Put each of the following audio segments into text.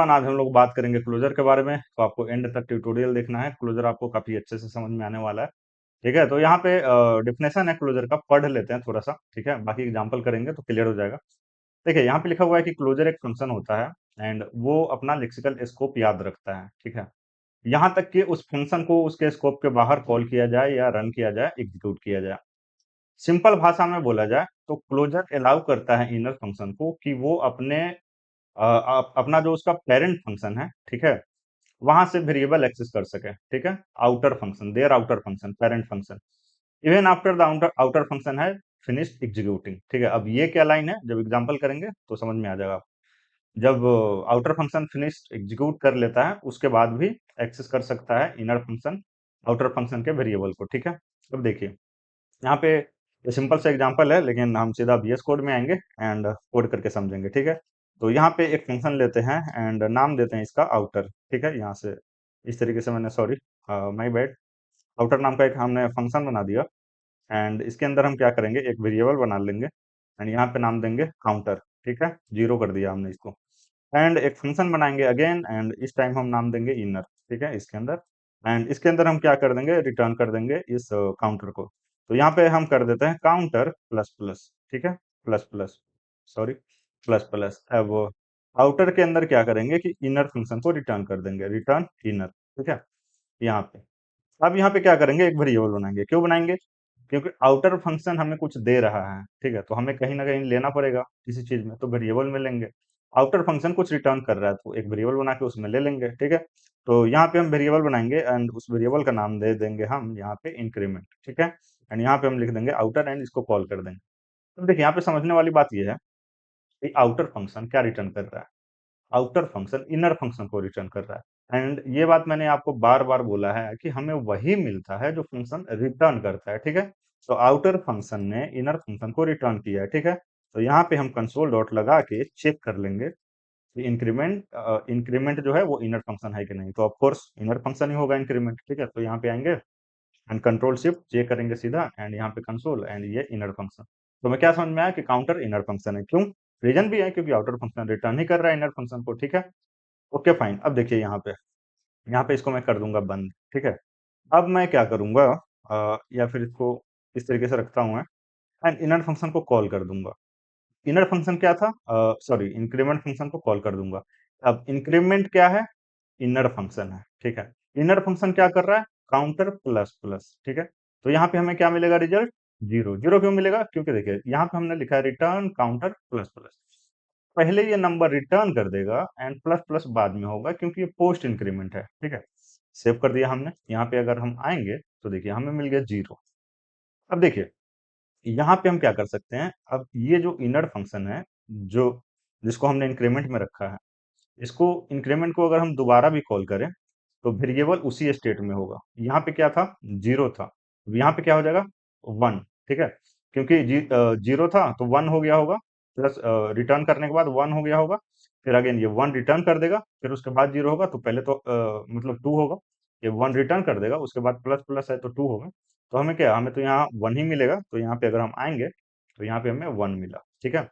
आज हम लोग बात करेंगे क्लोजर के बारे में। तो आपको एंड तक ट्यूटोरियल देखना है। क्लोजर आपको काफी अच्छे से समझ में आने वाला है। ठीक है, तो यहाँ पे डिफिनेशन है क्लोजर का, पढ़ लेते हैं थोड़ा सा। ठीक है, बाकी एग्जांपल करेंगे तो क्लियर हो जाएगा। देखिए, यहाँ पे लिखा हुआ है कि क्लोजर एक फंक्शन होता है एंड वो अपना लेक्सिकल स्कोप याद रखता है। ठीक है, यहाँ तक कि उस फंक्शन को उसके स्कोप के बाहर कॉल किया जाए या रन किया जाए, एग्जीक्यूट किया जाए। सिंपल भाषा में बोला जाए तो क्लोजर अलाउ करता है इनर फंक्शन को कि वो अपने अपना जो उसका पेरेंट फंक्शन है, ठीक है, वहां से वेरिएबल एक्सेस कर सके। ठीक है, outer function, there outer function, parent function, even after the outer outer function है फिनिश्ड एग्जीक्यूटिंग। ठीक है, अब ये क्या लाइन है, जब एग्जांपल करेंगे तो समझ में आ जाएगा। जब आउटर फंक्शन फिनिश्ड एग्जीक्यूट कर लेता है उसके बाद भी एक्सेस कर सकता है इनर फंक्शन आउटर फंक्शन के वेरिएबल को। ठीक है, अब देखिए यहाँ पे ये सिंपल सा एग्जांपल है, लेकिन हम सीधा VS कोड में आएंगे एंड कोड करके समझेंगे। ठीक है, तो यहाँ पे एक फंक्शन लेते हैं एंड नाम देते हैं इसका आउटर। ठीक है, यहाँ से इस तरीके से मैंने, सॉरी माय बैड, आउटर नाम का एक हमने फंक्शन बना दिया एंड इसके अंदर हम क्या करेंगे, एक वेरिएबल बना लेंगे एंड यहाँ पे नाम देंगे काउंटर। ठीक है, 0 कर दिया हमने इसको एंड एक फंक्शन बनाएंगे अगेन एंड इस टाइम हम नाम देंगे इनर। ठीक है, इसके अंदर एंड इसके अंदर हम क्या कर देंगे, रिटर्न कर देंगे इस काउंटर को। तो यहाँ पे हम कर देते हैं काउंटर प्लस प्लस। ठीक है, plus plus, sorry, plus plus. अब आउटर के अंदर क्या करेंगे कि इनर फंक्शन को रिटर्न कर देंगे, रिटर्न इनर। ठीक है, यहाँ पे अब यहाँ पे क्या करेंगे, एक वेरिएबल बनाएंगे। क्यों बनाएंगे, क्योंकि आउटर फंक्शन हमें कुछ दे रहा है। ठीक है, तो हमें कहीं ना कहीं लेना पड़ेगा किसी चीज में, तो वेरिएबल में लेंगे। आउटर फंक्शन कुछ रिटर्न कर रहा है तो एक वेरिएबल बना के उसमें ले लेंगे। ठीक है, तो यहाँ पे हम वेरिएबल बनाएंगे एंड उस वेरिएबल का नाम दे देंगे हम यहाँ पे इंक्रीमेंट। ठीक है, एंड यहाँ पे हम लिख देंगे आउटर एंड इसको कॉल कर देंगे। तो देखिए यहाँ पे समझने वाली बात यह है कि आउटर फंक्शन क्या रिटर्न कर रहा है। आउटर फंक्शन इनर फंक्शन को रिटर्न कर रहा है एंड ये बात मैंने आपको बार बार बोला है कि हमें वही मिलता है जो फंक्शन रिटर्न करता है। ठीक है, तो आउटर फंक्शन ने इनर फंक्शन को रिटर्न किया है। ठीक है, तो यहाँ पे हम कंसोल डॉट लगा के चेक कर लेंगे कि इंक्रीमेंट इंक्रीमेंट जो है वो इनर फंक्शन है कि नहीं। तो ऑफ कोर्स इनर फंक्शन ही होगा इंक्रीमेंट। ठीक है, तो यहाँ पे आएंगे एंड कंट्रोल शिफ्ट चेक करेंगे सीधा एंड यहाँ पे कंसोल एंड ये इनर फंक्शन। तो मैं क्या समझ में आया कि काउंटर इनर फंक्शन है। क्यों, रीजन भी है क्योंकि आउटर फंक्शन रिटर्न ही कर रहा है इनर फंक्शन को। ठीक है, ओके फाइन। अब देखिए यहाँ पे इसको मैं कर दूंगा बंद। ठीक है, अब मैं क्या करूंगा, या फिर इसको इस तरीके से रखता हूँ मैं एंड इनर फंक्शन को कॉल कर दूंगा। इनर फंक्शन क्या था, सॉरी, इंक्रीमेंट फंक्शन को कॉल कर दूंगा। अब इंक्रीमेंट क्या है, इनर फंक्शन है। ठीक है, इनर फंक्शन क्या कर रहा है, काउंटर प्लस प्लस। ठीक है, तो यहाँ पे हमें क्या मिलेगा, रिजल्ट 0। 0 क्यों मिलेगा, क्योंकि देखिए यहाँ पे हमने लिखा है रिटर्न काउंटर प्लस प्लस। पहले ये नंबर रिटर्न कर देगा एंड प्लस प्लस बाद में होगा क्योंकि ये पोस्ट इंक्रीमेंट है। ठीक है, सेव कर दिया हमने। यहाँ पे अगर हम आएंगे तो देखिए हमें मिल गया 0। अब देखिए यहाँ पे हम क्या कर सकते हैं, अब ये जो इनर फंक्शन है, जो जिसको हमने इंक्रीमेंट में रखा है, इसको इंक्रीमेंट को अगर हम दोबारा भी कॉल करें तो वेरिएबल उसी स्टेट में होगा। यहाँ पे क्या था, 0 था, अब यहाँ पे क्या हो जाएगा, 1। ठीक है, क्योंकि 0 था तो 1 हो गया होगा, प्लस रिटर्न करने के बाद 1 हो गया होगा, फिर अगेन ये 1 रिटर्न कर देगा, फिर उसके बाद 0 होगा, तो पहले तो मतलब 2 होगा, ये 1 रिटर्न कर देगा, उसके बाद प्लस प्लस है तो 2 होगा। तो हमें क्या, हमें तो यहाँ 1 ही मिलेगा, तो यहाँ पे अगर हम आएंगे तो यहाँ पे हमें 1 मिला। ठीक है,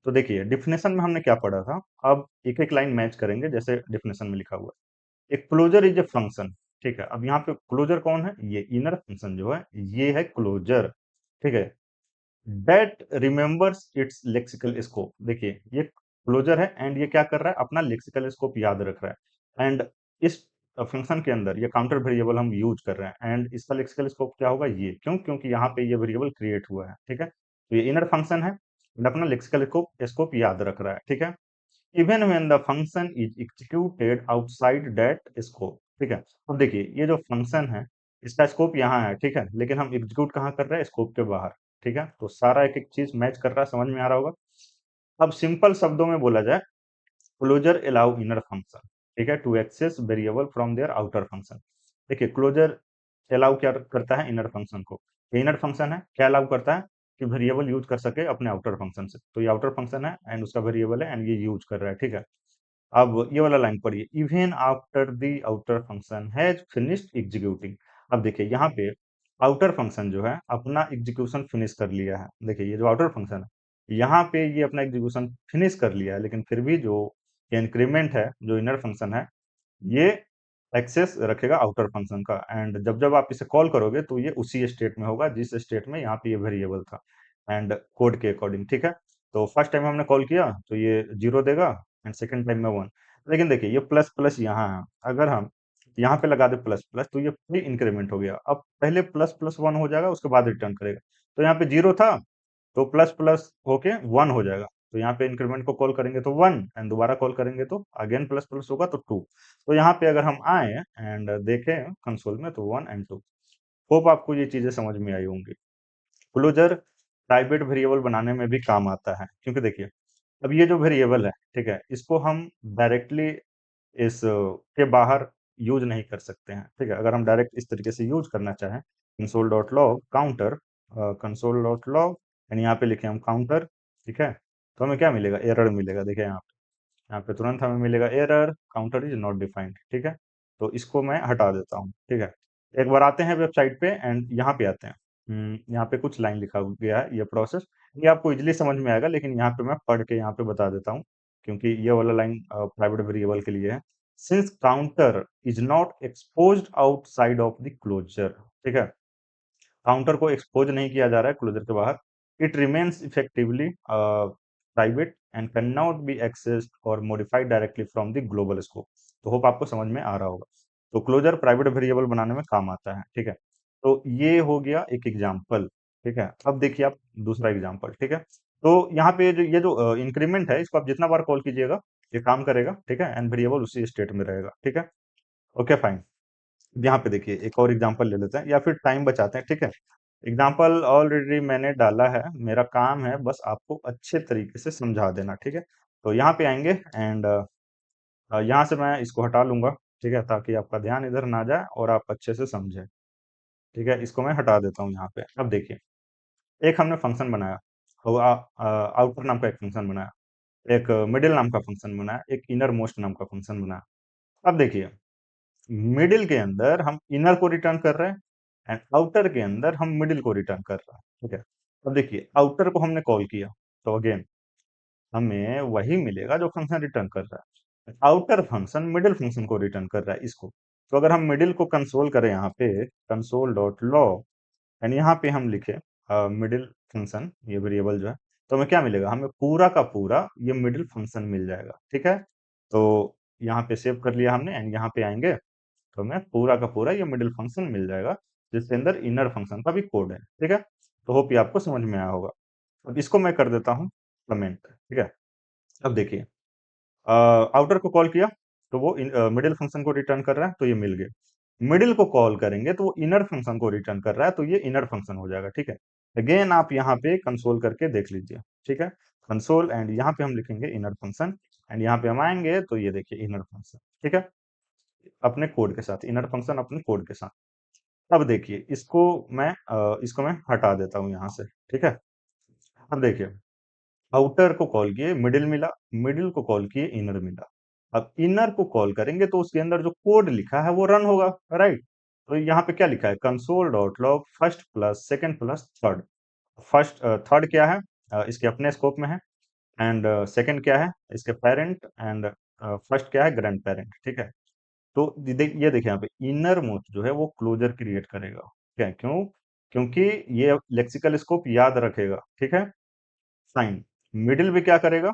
तो देखिए डिफिनेशन में हमने क्या पढ़ा था, अब एक एक लाइन मैच करेंगे जैसे डिफिनेशन में लिखा हुआ है। एक क्लोजर इज ए फंक्शन। ठीक है, अब यहाँ पे क्लोजर कौन है, ये इनर फंक्शन जो है ये है क्लोजर। ठीक है, that remembers it's lexical scope. देखिए ये क्लोजर है एंड ये क्या कर रहा है, अपना लेक्सिकल स्कोप याद रख रहा है एंड इस फंक्शन के अंदर ये काउंटर वेरिएबल हम यूज कर रहे हैं एंड इसका लेक्सिकल स्कोप क्या होगा, ये क्यों, क्योंकि यहाँ पे ये वेरिएबल क्रिएट हुआ है। ठीक है, तो ये इनर फंक्शन है एंड अपना लेक्सिकल स्कोप स्कोप याद रख रहा है। ठीक है, even when the function is executed outside that scope. ठीक है, अब देखिए ये जो फंक्शन है इसका स्कोप यहाँ है। ठीक है, लेकिन हम एग्जीक्यूट कहाँ कर रहे हैं, स्कोप के बाहर। ठीक है, तो सारा एक एक चीज मैच कर रहा है, समझ में आ रहा होगा। अब सिंपल शब्दों में बोला जाए, क्लोजर अलाउ इनर फंक्शन, ठीक है, to access variable from their outer function. देखिए क्लोजर अलाउ क्या करता है, इनर फंक्शन को, ये इनर फंक्शन है, क्या अलाउ करता है कि वेरिएबल यूज कर सके अपने आउटर फंक्शन से। तो ये आउटर फंक्शन है एंड उसका वेरिएबल है एंड ये यूज कर रहा है। ठीक है, अब ये वाला लाइन पढ़िए, even after the outer function has finished executing. अब देखिए यहाँ पे आउटर फंक्शन जो है अपना एग्जीक्यूशन फिनिश कर लिया है। देखिए ये जो आउटर फंक्शन है यहाँ पे ये अपना एग्जीक्यूशन फिनिश कर लिया है, लेकिन फिर भी जो ये इंक्रीमेंट है जो इनर फंक्शन है, ये एक्सेस रखेगा आउटर फंक्शन का, एंड जब जब आप इसे कॉल करोगे तो ये उसी स्टेट में होगा जिस स्टेट में यहाँ पे ये वेरिएबल था, एंड कोड के अकॉर्डिंग, ठीक है। तो फर्स्ट टाइम हमने कॉल किया तो ये 0 देगा, एंड सेकंड टाइम में 1। लेकिन देखिए ये प्लस प्लस यहाँ है, अगर हम यहाँ पे लगा दे प्लस प्लस तो ये प्री इंक्रीमेंट हो गया। अब पहले प्लस प्लस 1 हो जाएगा, उसके बाद रिटर्न करेगा। तो यहाँ पे 0 था तो प्लस प्लस होके 1 हो जाएगा। तो यहाँ पे इंक्रीमेंट को कॉल करेंगे तो 1, एंड दोबारा कॉल करेंगे तो अगेन प्लस प्लस होगा तो 2। तो यहाँ पे अगर हम आए एंड देखें कंसोल में तो 1 एंड 2। होप आपको ये चीजें समझ में आई होंगी। क्लोजर प्राइवेट वेरिएबल बनाने में भी काम आता है, क्योंकि देखिए अब ये जो वेरिएबल है, ठीक है, इसको हम डायरेक्टली इस के बाहर यूज नहीं कर सकते हैं, ठीक है। अगर हम डायरेक्ट इस तरीके से यूज करना चाहें, console dot log counter, console dot log and यहाँ पे लिखे हम काउंटर, ठीक है, तो हमें क्या मिलेगा, एरर मिलेगा। देखिए यहाँ पे तुरंत हमें मिलेगा error, counter is not defined, ठीक है। तो इसको मैं हटा देता हूँ, ठीक है। एक बार आते हैं वेबसाइट पे एंड यहाँ पे आते हैं। यहाँ पे कुछ लाइन लिखा गया है, ये प्रोसेस, ये आपको इजीली समझ में आएगा, लेकिन यहाँ पे मैं पढ़ के यहाँ पे बता देता हूँ, क्योंकि ये वाला लाइन प्राइवेट वेरिएबल के लिए है। Since counter is not exposed outside of the closure, ठीक है, काउंटर को एक्सपोज नहीं किया जा रहा है क्लोजर के बाहर, it remains effectively private and can not be accessed और modified directly from the global scope. तो होप आपको समझ में आ रहा होगा। तो क्लोजर प्राइवेट वेरिएबल बनाने में काम आता है, ठीक है। तो ये हो गया एक एग्जाम्पल, ठीक है। अब देखिए आप दूसरा एग्जाम्पल, ठीक है। तो यहाँ पे जो ये जो इंक्रीमेंट है, इसको आप जितना बार कॉल कीजिएगा ये काम करेगा, ठीक है, एंड वेरिएबल उसी स्टेट में रहेगा, ठीक है। Okay fine. यहाँ पे देखिए एक और एग्जांपल ले लेते हैं, या फिर टाइम बचाते हैं, ठीक है। एग्जांपल ऑलरेडी मैंने डाला है, मेरा काम है बस आपको अच्छे तरीके से समझा देना, ठीक है। तो यहाँ पे आएंगे एंड यहाँ से मैं इसको हटा लूंगा, ठीक है, ताकि आपका ध्यान इधर ना जाए और आप अच्छे से समझें, ठीक है। इसको मैं हटा देता हूँ यहाँ पे। अब देखिए एक हमने फंक्शन बनाया, तो आउटर नाम का एक फंक्शन बनाया, एक मिडिल नाम का फंक्शन बनाया, एक इनर मोस्ट नाम का फंक्शन बनाया। अब देखिए मिडिल के अंदर हम इनर को रिटर्न कर रहे हैं, एंड आउटर के अंदर हम मिडिल को रिटर्न कर रहे हैं, ठीक है। अब देखिए आउटर को हमने कॉल किया तो अगेन हमें वही मिलेगा जो फंक्शन रिटर्न कर रहा है। आउटर फंक्शन मिडिल फंक्शन को रिटर्न कर रहा है इसको। तो अगर हम मिडिल को कंसोल करें यहाँ पे कंसोल डॉट लॉग एंड यहाँ पे हम लिखे मिडिल फंक्शन, ये वेरिएबल जो है, तो हमें क्या मिलेगा, हमें पूरा का पूरा ये मिडिल फंक्शन मिल जाएगा, ठीक है। तो यहाँ पे सेव कर लिया हमने एंड यहाँ पे आएंगे तो हमें पूरा का पूरा ये मिडिल फंक्शन मिल जाएगा, जिसके अंदर इनर फंक्शन का भी कोड है, ठीक है। तो होप ये आपको समझ में आया होगा। अब इसको मैं कर देता हूँ कमेंट, ठीक है। अब देखिए आउटर को कॉल किया तो वो मिडिल फंक्शन को रिटर्न कर रहा है, तो ये मिल गया। मिडिल को कॉल करेंगे तो वो इनर फंक्शन को रिटर्न कर रहा है, तो ये इनर फंक्शन हो जाएगा, ठीक है। अगेन आप यहाँ पे कंसोल करके देख लीजिए, ठीक है। कंसोल एंड यहाँ पे हम लिखेंगे इनर फंक्शन, एंड यहाँ पे हम आएंगे तो ये देखिए इनर फंक्शन, ठीक है, अपने कोड के साथ, इनर फंक्शन अपने कोड के साथ। अब देखिए इसको मैं हटा देता हूँ यहाँ से, ठीक है। अब देखिए आउटर को कॉल किए मिडिल मिला, मिडिल को कॉल किए इनर मिला। अब इनर को कॉल करेंगे तो उसके अंदर जो कोड लिखा है वो रन होगा, राइट। तो यहाँ पे क्या लिखा है, console dot log first plus second plus third. First third क्या है, इसके अपने स्कोप में है, एंड सेकंड क्या है, इसके पेरेंट, एंड फर्स्ट क्या है, ग्रैंड पेरेंट, ठीक है। तो ये देखिए यहाँ पे इनर मोस्ट जो है वो क्लोजर क्रिएट करेगा, क्या है? क्यों? क्योंकि ये लेक्सिकल स्कोप याद रखेगा, ठीक है। फाइन। मिडिल भी क्या करेगा,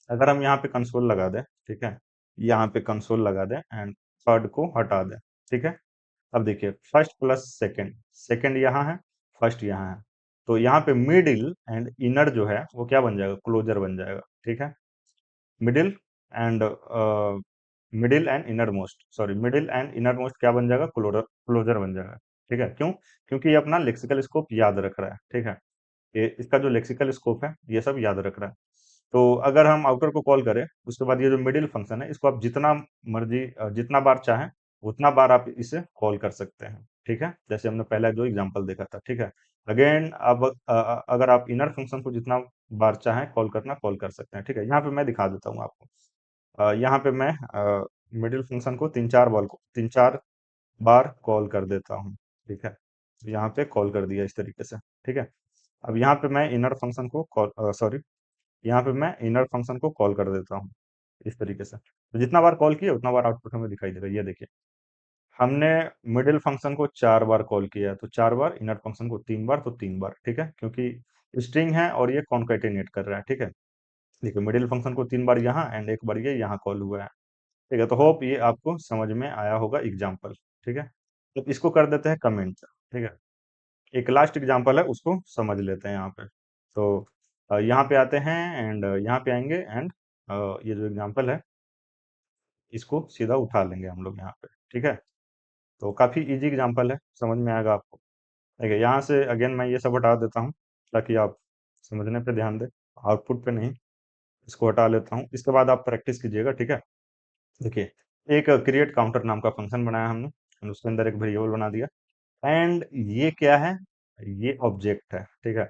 अगर हम यहाँ पे कंसोल लगा दें, ठीक है, यहाँ पे कंसोल लगा दें एंड थर्ड को हटा दें, ठीक है। अब देखिए फर्स्ट प्लस सेकंड, सेकंड यहाँ है, फर्स्ट यहाँ है, तो यहाँ पे मिडिल एंड इनर जो है वो क्या बन जाएगा, क्लोजर बन जाएगा, ठीक है। Middle and middle and inner most, sorry middle and inner most क्या बन जाएगा, क्लोजर, क्लोजर बन जाएगा, ठीक है। क्यों? क्योंकि ये अपना लेक्सिकल स्कोप याद रख रहा है, ठीक है। ये इसका जो लेक्सिकल स्कोप है ये सब याद रख रहा है। तो अगर हम आउटर को कॉल करें उसके बाद ये जो मिडिल फंक्शन है इसको आप जितना मर्जी जितना बार चाहें उतना बार आप इसे कॉल कर सकते हैं, ठीक है, जैसे हमने पहला जो एग्जांपल देखा था, ठीक है। अगेन अब अगर आप इनर फंक्शन को जितना बार चाहें कॉल करना कॉल कर सकते हैं, ठीक है। यहाँ पे मैं दिखा देता हूँ आपको। यहाँ पे मैं मिडिल फंक्शन को तीन चार बार कॉल कर देता हूँ, ठीक है। तो यहाँ पे कॉल कर दिया इस तरीके से, ठीक है। अब यहाँ पे मैं इनर फंक्शन को कॉल, सॉरी, यहाँ पे मैं इनर फंक्शन को कॉल कर देता हूँ, इस तरीके से। तो जितना बार कॉल किए उतना बार आउटपुट हमें दिखाई देगा। ये देखिए, हमने मिडिल फंक्शन को 4 बार कॉल किया, तो 4 बार, इनर फंक्शन को 3 बार, तो 3 बार, ठीक है? क्योंकि स्ट्रिंग है और ये कॉन्कैटिनेट कर रहा है, ठीक है? देखिए, मिडिल फंक्शन को 3 बार यहाँ एंड 1 बार ये यहाँ कॉल हुआ है, ठीक है? तो होप ये आपको समझ में आया होगा एग्जाम्पल, ठीक है? तो इसको कर देते हैं कमेंट, ठीक है? एक लास्ट एग्जाम्पल है, उसको समझ लेते हैं यहाँ पे। तो यहाँ पे आते हैं एंड यहाँ पे आएंगे एंड ये जो एग्जाम्पल है इसको सीधा उठा लेंगे हम लोग यहाँ पे, ठीक है? तो काफी इजी एग्जाम्पल है, समझ में आएगा आपको। देखिए, यहाँ से अगेन मैं ये सब हटा देता हूँ ताकि आप समझने पे ध्यान दें, आउटपुट पे नहीं। इसको हटा लेता हूँ, इसके बाद आप प्रैक्टिस कीजिएगा, ठीक है? देखिए, एक क्रिएट काउंटर नाम का फंक्शन बनाया हमने and उसके अंदर एक वेरिएबल बना दिया एंड ये क्या है, ये ऑब्जेक्ट है, ठीक है?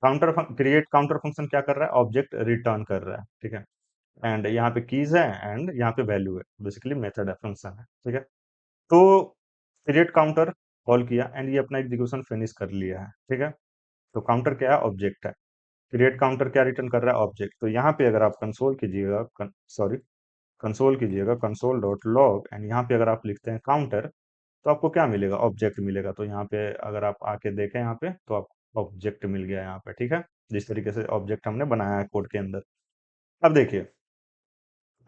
काउंटर क्रिएट काउंटर फंक्शन क्या कर रहा है, ऑब्जेक्ट रिटर्न कर रहा है, ठीक है? एंड यहाँ पे कीज है एंड यहाँ पे वैल्यू है, बेसिकली मेथड है, फंक्शन है, ठीक है? तो क्रिएट काउंटर कॉल किया एंड ये अपना एग्जीक्यूशन फिनिश कर लिया है, ठीक है? तो काउंटर क्या है, ऑब्जेक्ट है। क्रिएट काउंटर क्या रिटर्न कर रहा है, ऑब्जेक्ट। तो यहाँ पे अगर आप कंसोल कीजिएगा, सॉरी, कंसोल कीजिएगा, कंसोल डॉट लॉग एंड यहाँ पे अगर आप लिखते हैं काउंटर, तो आपको क्या मिलेगा, ऑब्जेक्ट मिलेगा। तो यहाँ पे अगर आप आके देखें यहाँ पे, तो आपको ऑब्जेक्ट मिल गया यहाँ पे, ठीक है? जिस तरीके से ऑब्जेक्ट हमने बनाया है कोड के अंदर। अब देखिए,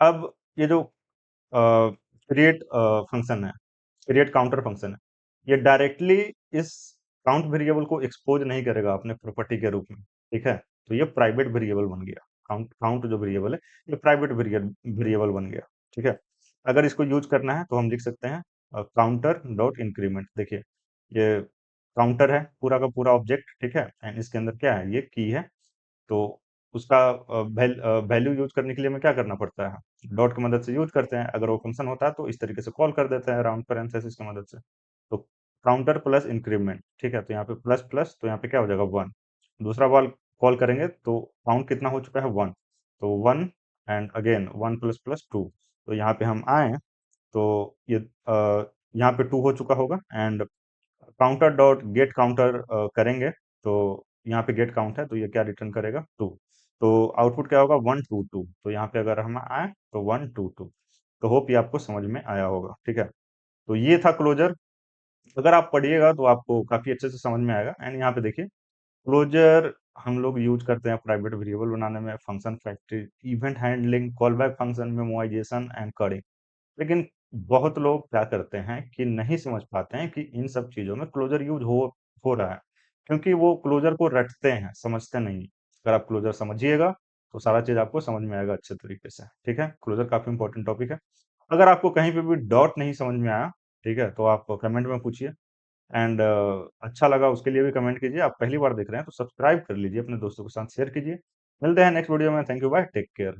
अब ये जो क्रिएट फंक्शन है, क्रिएट काउंटर फंक्शन है, ये डायरेक्टली इस काउंट वेरिएबल को एक्सपोज नहीं करेगा अपने प्रॉपर्टी के रूप में, ठीक है? तो ये प्राइवेट वेरिएबल बन गया। काउंट काउंट जो वेरिएबल है, ये प्राइवेट वेरिएबल बन गया, ठीक है? अगर इसको यूज करना है तो हम लिख सकते हैं काउंटर डॉट इंक्रीमेंट। देखिए, ये काउंटर है पूरा का पूरा ऑब्जेक्ट, ठीक है? एंड इसके अंदर क्या है, ये की है। तो उसका वैल्यू यूज करने के लिए हमें क्या करना पड़ता है, डॉट की मदद से यूज करते हैं। अगर वो फंक्शन होता है तो इस तरीके से कॉल कर देते हैं राउंड पैरेंथेसिस की मदद से। तो काउंटर प्लस इंक्रीमेंट, ठीक है? तो यहाँ पे प्लस प्लस, तो यहाँ पे क्या हो जाएगा, 1। दूसरा बार कॉल करेंगे तो काउंट कितना हो चुका है, 1। तो 1 एंड अगेन 1 प्लस प्लस 2। तो यहाँ पे हम आए तो ये यहाँ पे 2 हो चुका होगा and counter dot gate counter करेंगे तो यहाँ पे गेट काउंट है, तो ये क्या रिटर्न करेगा, 2। तो आउटपुट क्या होगा, 1 2 2। तो यहाँ पे अगर हम आए तो 1 2 2। तो होप ये आपको समझ में आया होगा, ठीक है? तो ये था क्लोजर। अगर आप पढ़िएगा तो आपको काफी अच्छे से समझ में आएगा। एंड यहाँ पे देखिए, क्लोजर हम लोग यूज करते हैं प्राइवेट वेरिएबल बनाने में, function factory, event handling, call back function, memorisation and coding. लेकिन बहुत लोग क्या करते हैं कि नहीं समझ पाते हैं कि इन सब चीजों में क्लोजर यूज हो रहा है, क्योंकि वो क्लोजर को रटते हैं, समझते नहीं। अगर आप क्लोजर समझिएगा तो सारा चीज आपको समझ में आएगा अच्छे तरीके से, ठीक है? क्लोजर काफी इंपॉर्टेंट टॉपिक है। अगर आपको कहीं पे भी डॉट नहीं समझ में आया, ठीक है, तो आप कमेंट में पूछिए। एंड अच्छा लगा उसके लिए भी कमेंट कीजिए। आप पहली बार देख रहे हैं तो सब्सक्राइब कर लीजिए, अपने दोस्तों के साथ शेयर कीजिए। मिलते हैं नेक्स्ट वीडियो में। Thank you, bye, take care.